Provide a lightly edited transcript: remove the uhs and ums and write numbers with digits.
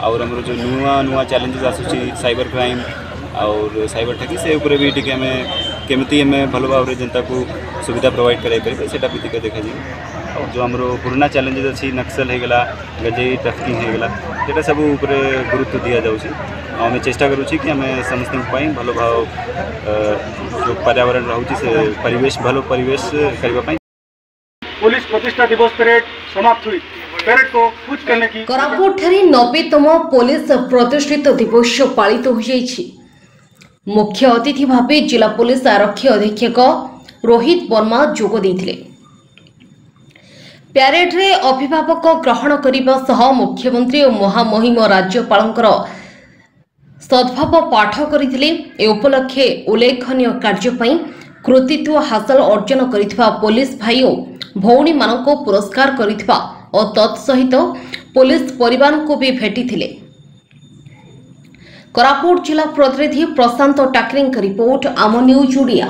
और हमरो जो नुआ नुआ चैलेंजेस आसुची साइबर क्राइम और साइबर ठगी से ऊपर भी टिके हमें केमती हमें भल भाव जनता को सुविधा प्रोवाइड कराई पारे सेटा भी टिके देखा जाए। और जो हमरो पुराना चैलेंजेस अच्छी नक्सल होगला गंजेई ट्रैफिकिंग होगला सेटा सब ऊपर गुरुत्व दिया जाउची। आम चेष्टा करुँची कि आम समस्त भल भाव जो पर्यावरण रोचे से परिवेश भल परिवेश करने। पुलिस प्रतिष्ठा दिवस परेड समाप्त हुई। परेड को कुछ करने की कोरापुट 90तम पुलिस प्रतिष्ठित दिवस पालित हो जाइछि। मुख्य अतिथि भावे जिला पुलिस आरक्षी अधीक्षक रोहित वर्मा जोग देथिले। प्यारेड रे अभिभावक ग्रहण करने सह मुख्यमंत्री और महामहिम राज्यपालंकर सद्भाव पाठ करथिले। ए उपलक्षे उल्लेखनीय कार्य पई कृतित्व हासिल अर्जन करिथिबा पुलिस भाई और भौणी मानको पुरस्कार करिथिबा और तत्सहित पुलिस परिवार को भी भेटिथिले। कोरापुट जिला प्रतिनिधि प्रशांत टाकरिंग रिपोर्ट आम न्यूज ओडिया।